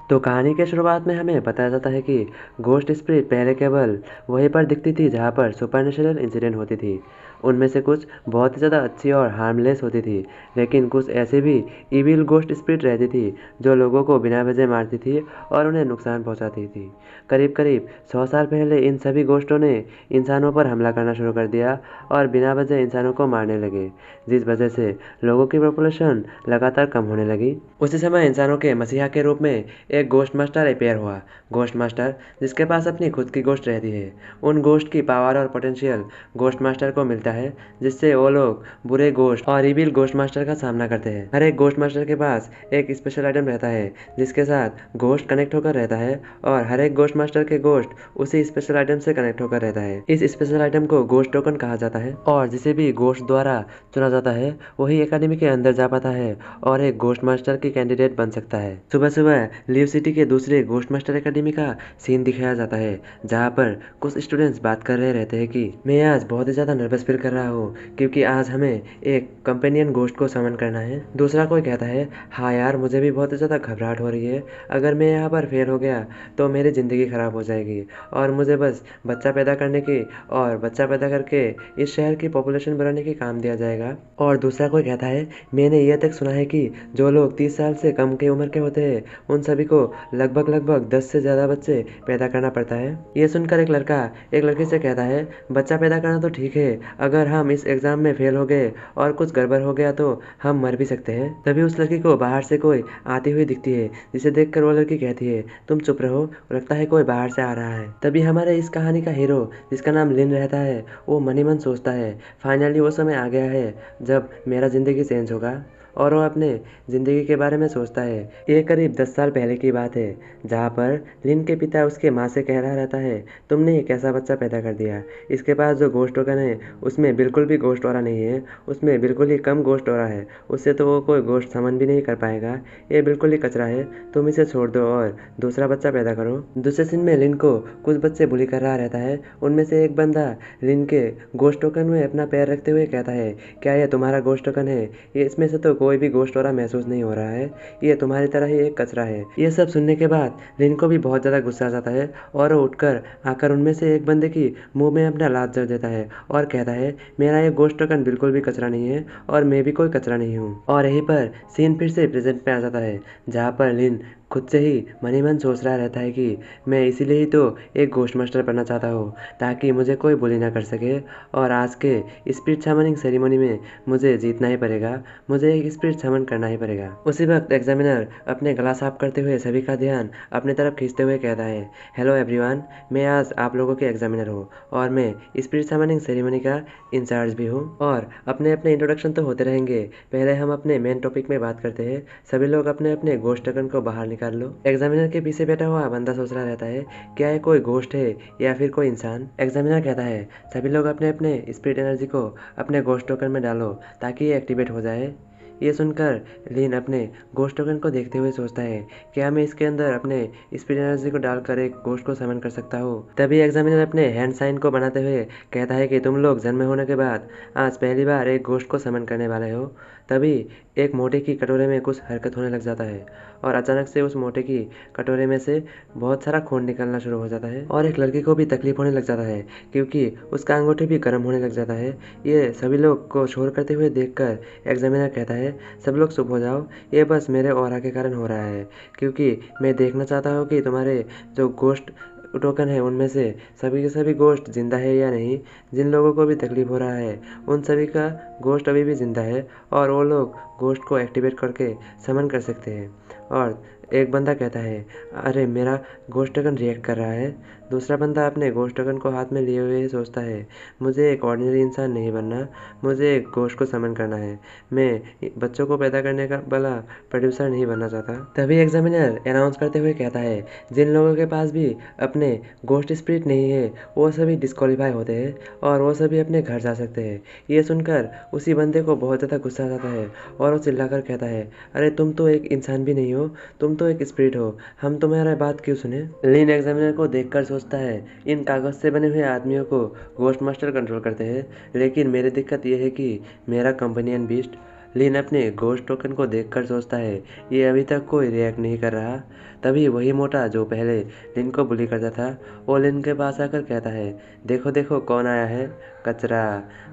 तो कहानी के शुरुआत में हमें बताया जाता है कि घोस्ट स्पिरिट पहले केवल वहीं पर दिखती थी जहाँ पर सुपरनेचुरल इंसिडेंट होती थी। उनमें से कुछ बहुत ही ज़्यादा अच्छी और हार्मलेस होती थी, लेकिन कुछ ऐसे भी इविल घोस्ट स्पिरिट रहती थी जो लोगों को बिना वजह मारती थी और उन्हें नुकसान पहुँचाती थी। करीब करीब 100 साल पहले इन सभी घोस्टों ने इंसानों पर हमला करना शुरू कर दिया और बिना वजह इंसानों को मारने लगे, जिस वजह से लोगों की पॉपुलेशन लगातार कम होने लगी। उसी समय इंसानों के मसीहा के रूप में एक घोस्ट मास्टर अपेयर हुआ। घोस्ट मास्टर जिसके पास अपनी खुद की घोस्ट रहती है। उन घोस्ट की पावर और पोटेंशियल घोस्ट मास्टर को मिलता है, जिससे वो लोग बुरे घोस्ट और इविल घोस्ट मास्टर का सामना करते हैं। हर एक घोस्ट मास्टर के पास एक स्पेशल आइटम रहता है जिसके साथ घोस्ट कनेक्ट होकर रहता है, और हर एक घोस्ट मास्टर के घोस्ट उसी स्पेशल आइटम से कनेक्ट होकर रहता है। इस स्पेशल आइटम को घोस्ट टोकन कहा जाता है, और जिसे भी घोस्ट द्वारा चुना जाता है वही एकेडमी के अंदर जा पाता है और एक घोस्ट मास्टर की कैंडिडेट बन सकता है। सुबह सुबह लीव सिटी के दूसरे घोस्ट मास्टर एकेडमी का सीन दिखाया जाता है, जहाँ पर कुछ स्टूडेंट्स बात कर रहे रहते हैं कि मैं आज बहुत ही ज़्यादा नर्वस फील कर रहा हूँ क्योंकि आज हमें एक कंपेनियन घोस्ट को समन करना है। दूसरा कोई कहता है, हाँ यार मुझे भी बहुत ही ज़्यादा घबराहट हो रही है, अगर मैं यहाँ पर फेल हो गया तो मेरी ज़िंदगी ख़राब हो जाएगी और मुझे बस बच्चा पैदा करने की और बच्चा पैदा करके इस शहर की पॉपुलेशन बढ़ाने की काम दिया जाएगा। और दूसरा कोई कहता है, मैंने यह तक सुना है कि जो लोग 30 साल से कम की उम्र के होते हैं उन सभी को लगभग 10 से ज़्यादा बच्चे पैदा करना पड़ता है। ये सुनकर एक लड़का एक लड़की से कहता है, बच्चा पैदा करना तो ठीक है, अगर हम इस एग्ज़ाम में फेल हो गए और कुछ गड़बड़ हो गया तो हम मर भी सकते हैं। तभी उस लड़की को बाहर से कोई आती हुई दिखती है, जिसे देखकर वो लड़की कहती है, तुम चुप रहो, लगता है कोई बाहर से आ रहा है। तभी हमारे इस कहानी का हीरो जिसका नाम लिन रहता है, वो मन ही मन सोचता है, फाइनली वो समय आ गया है जब मेरा ज़िंदगी चेंज होगा। और वो अपने ज़िंदगी के बारे में सोचता है। ये करीब 10 साल पहले की बात है, जहाँ पर लिन के पिता उसके माँ से कह रहा रहता है, तुमने ये कैसा बच्चा पैदा कर दिया, इसके पास जो गोश्त टोकन है उसमें बिल्कुल भी गोश्त ऑरा नहीं है, उसमें बिल्कुल ही कम गोश्त ऑरा है, उससे तो वो कोई गोश्त समन भी नहीं कर पाएगा, ये बिल्कुल ही कचरा है, तुम इसे छोड़ दो और दूसरा बच्चा पैदा करो। दूसरे सीन में लिन को कुछ बच्चे बुली कर रहा रहता है। उनमें से एक बंदा लिन के गोश्त टोकन में अपना पैर रखते हुए कहता है, क्या ये तुम्हारा गोश्त टोकन है? ये इसमें से तो कोई भी गोश्त ऑरा महसूस नहीं हो रहा है, ये तुम्हारी तरह ही एक कचरा है। ये सब सुनने के बाद लिन को भी बहुत ज़्यादा गुस्सा आ जाता है और वो उठकर आकर उनमें से एक बंदे की मुंह में अपना लात जड़ देता है और कहता है, मेरा ये गोश्त टोकन बिल्कुल भी कचरा नहीं है और मैं भी कोई कचरा नहीं हूँ। और यहीं पर सीन फिर से प्रेजेंट में आ जाता है, जहाँ पर लिन खुद से ही मन ही मन सोच रहा रहता है कि मैं इसीलिए ही तो एक घोस्ट मास्टर बनना चाहता हूँ, ताकि मुझे कोई बुली ना कर सके, और आज के स्पिरिट समनिंग सेरेमनी में मुझे जीतना ही पड़ेगा, मुझे एक स्पिरिट समन करना ही पड़ेगा। उसी वक्त एग्जामिनर अपने गला साफ करते हुए सभी का ध्यान अपने तरफ खींचते हुए कहता है, हेलो एवरीवन, मैं आज आप लोगों के एग्जामिनर हूँ और मैं स्पिरिट समनिंग सेरेमनी का इंचार्ज भी हूँ। और अपने अपने इंट्रोडक्शन तो होते रहेंगे, पहले हम अपने मेन टॉपिक में बात करते हैं। सभी लोग अपने अपने घोस्ट टोकन को बाहर निकाल लो। एग्जामिनर के पीछे बैठा हुआ बंदा सोच रहा रहता है, क्या ये कोई घोस्ट है या फिर कोई इंसान? एग्जामिनर कहता है, सभी लोग अपने अपने स्पिरिट एनर्जी को अपने घोस्ट टोकन में डालो ताकि ये एक्टिवेट हो जाए। ये सुनकर लिन अपने घोस्ट टोकन को देखते हुए सोचता है, क्या मैं इसके अंदर अपने स्पिरिट एनर्जी को डालकर एक घोस्ट को समन कर सकता हूँ? तभी एग्जामिनर अपने हैंड साइन को बनाते हुए कहता है कि तुम लोग जन्म होने के बाद आज पहली बार एक घोस्ट को समन करने वाले हो। तभी एक मोटे की कटोरे में कुछ हरकत होने लग जाता है और अचानक से उस मोटे की कटोरे में से बहुत सारा खून निकलना शुरू हो जाता है और एक लड़की को भी तकलीफ होने लग जाता है क्योंकि उसका अंगूठे भी गर्म होने लग जाता है। ये सभी लोग को शोर करते हुए देखकर एग्जामिनर कहता है, सब लोग चुप हो जाओ, ये बस मेरे ऑरा के कारण हो रहा है, क्योंकि मैं देखना चाहता हूँ कि तुम्हारे जो घोस्ट टोकन है उनमें से सभी के सभी घोस्ट जिंदा है या नहीं। जिन लोगों को भी तकलीफ हो रहा है उन सभी का घोस्ट अभी भी जिंदा है और वो लोग घोस्ट को एक्टिवेट करके समन कर सकते हैं। और एक बंदा कहता है, अरे मेरा घोस्ट टोकन रिएक्ट कर रहा है। दूसरा बंदा अपने घोस्ट टोकन को हाथ में लिए हुए सोचता है, मुझे एक ऑर्डिनरी इंसान नहीं बनना, मुझे एक घोस्ट को समन करना है, मैं बच्चों को पैदा करने का वाला प्रोड्यूसर नहीं बनना चाहता। तभी एग्जामिनर अनाउंस करते हुए कहता है, जिन लोगों के पास भी अपने घोस्ट स्पिरिट नहीं है वो सभी डिस्क्वालीफाई होते हैं और वो सभी अपने घर जा सकते हैं। ये सुनकर उसी बंदे को बहुत ज़्यादा गुस्सा आ जाता है और वो चिल्लाकर कहता है, अरे तुम तो एक इंसान भी नहीं हो, तुम तो एक स्पिरिट हो, हम तुम्हारा बात क्यों सुने? लिन एग्जामिनर को देखकर सोचता है, इन कागज से बने हुए आदमियों को घोस्ट मास्टर कंट्रोल करते हैं, लेकिन मेरी दिक्कत यह है कि मेरा कंपेनियन बीस्ट लिन अपने घोस्ट टोकन को देखकर सोचता है ये अभी तक कोई रिएक्ट नहीं कर रहा। तभी वही मोटा जो पहले लिन को बुली करता था वो लिन के पास आकर कहता है, देखो देखो कौन आया है, कचरा।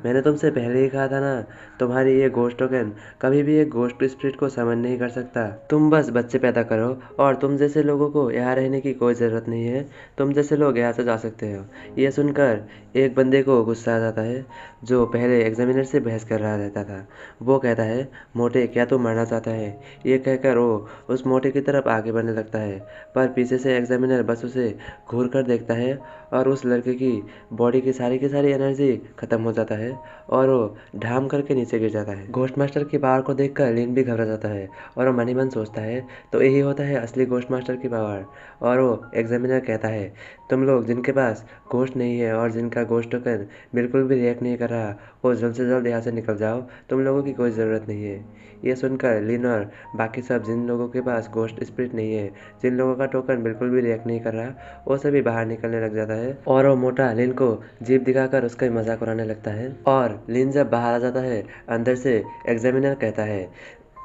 मैंने तुमसे पहले ही कहा था ना, तुम्हारी ये घोस्ट टोकन कभी भी एक घोस्ट स्पिरिट को समन नहीं कर सकता। तुम बस बच्चे पैदा करो और तुम जैसे लोगों को यहाँ रहने की कोई ज़रूरत नहीं है। तुम जैसे लोग यहाँ से जा सकते हो। ये सुनकर एक बंदे को गुस्सा आ जाता है जो पहले एग्जामिनर से बहस कर रहा रहता था। वो कहता है, मोटे क्या तू मरना चाहता है? ये कहकर वो उस मोटे की तरफ आगे बढ़ने लगता है, पर पीछे से एग्जामिनर बस उसे घूर कर देखता है और उस लड़के की बॉडी की सारी एनर्जी खत्म हो जाता है और वो ढाम करके नीचे गिर जाता है। घोस्ट मास्टर की पावर को देखकर लिन भी घबरा जाता है और वो मन ही मन सोचता है तो यही होता है असली घोस्ट मास्टर की पावर। और वो एग्जामिनर कहता है, तुम लोग जिनके पास घोस्ट नहीं है और जिनका घोस्ट टोकन बिल्कुल भी रिएक्ट नहीं कर रहा, वो जल्द से जल्द यहाँ से निकल जाओ, तुम लोगों की कोई ज़रूरत नहीं है। ये सुनकर लिन और बाकी सब जिन लोगों के पास घोस्ट स्पिरिट नहीं है, जिन लोगों का टोकन बिल्कुल भी रिएक्ट नहीं कर रहा, वो सभी बाहर निकलने लग जाता है और वो मोटा लिन को जीप दिखाकर उसका मजाक उड़ाने लगता है। और लिन जब बाहर आ जाता है, अंदर से एग्जामिनर कहता है,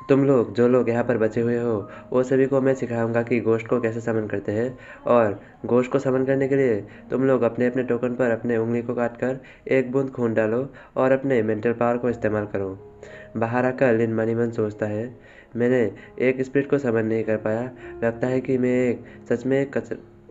तुम लोग जो लोग यहाँ पर बचे हुए हो वो सभी को मैं सिखाऊंगा कि घोस्ट को कैसे समन करते हैं। और घोस्ट को समन करने के लिए तुम लोग अपने अपने टोकन पर अपने उंगली को काट कर एक बूंद खून डालो और अपने मेंटल पावर को इस्तेमाल करो। बाहर आकर लिन मन ही मन सोचता है, मैंने एक स्पिरिट को समन नहीं कर पाया, लगता है कि मैं एक सच में एक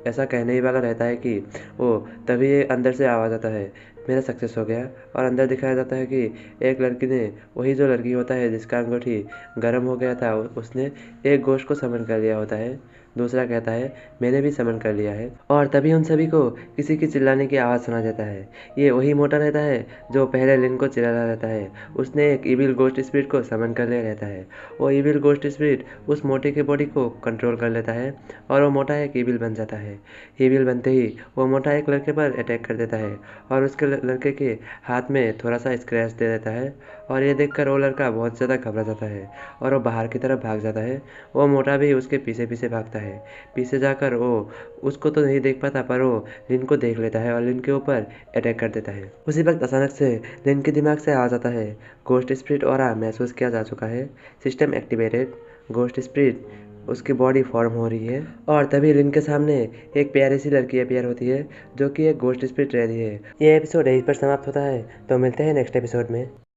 ऐसा कहने ही वाला रहता है कि वो तभी ये अंदर से आवाज़ आता है, मेरा सक्सेस हो गया। और अंदर दिखाया जाता है कि एक लड़की ने, वही जो लड़की होता है जिसका अंगूठी गर्म हो गया था, उसने एक घोस्ट को समन कर लिया होता है। दूसरा कहता है, मैंने भी समन कर लिया है। और तभी उन सभी को किसी की चिल्लाने की आवाज़ सुना देता है। ये वही मोटा रहता है जो पहले लिन को चिल्ला रहता है। उसने एक इविल घोस्ट स्पिरिट को समन कर लिया रहता है। वो इविल घोस्ट स्पिरिट उस मोटे की बॉडी को कंट्रोल कर लेता है और वो मोटा एक इविल बन जाता है। इविल बनते ही वो मोटा एक लड़के पर अटैक कर देता है और उसके लड़के के हाथ में थोड़ा सा स्क्रैच दे देता है। और ये देखकर वो लड़का बहुत ज़्यादा घबरा जाता है और वो बाहर की तरफ भाग जाता है। वो मोटा भी उसके पीछे पीछे भागता है। पीछे जाकर वो उसको तो नहीं देख पाता, पर वो लिन को देख लेता है और लिन के ऊपर अटैक कर देता है। उसी वक्त अचानक से लिन के दिमाग से आ जाता है, घोस्ट स्पिरिट ऑरा महसूस किया जा चुका है, सिस्टम एक्टिवेटेड। घोस्ट स्पिरिट उसकी बॉडी फॉर्म हो रही है और तभी लिन के सामने एक प्यारी सी लड़की अपीयर होती है जो कि एक घोस्ट स्पिरिट रह रही है। ये एपिसोड यहीं पर समाप्त होता है, तो मिलते हैं नेक्स्ट एपिसोड में।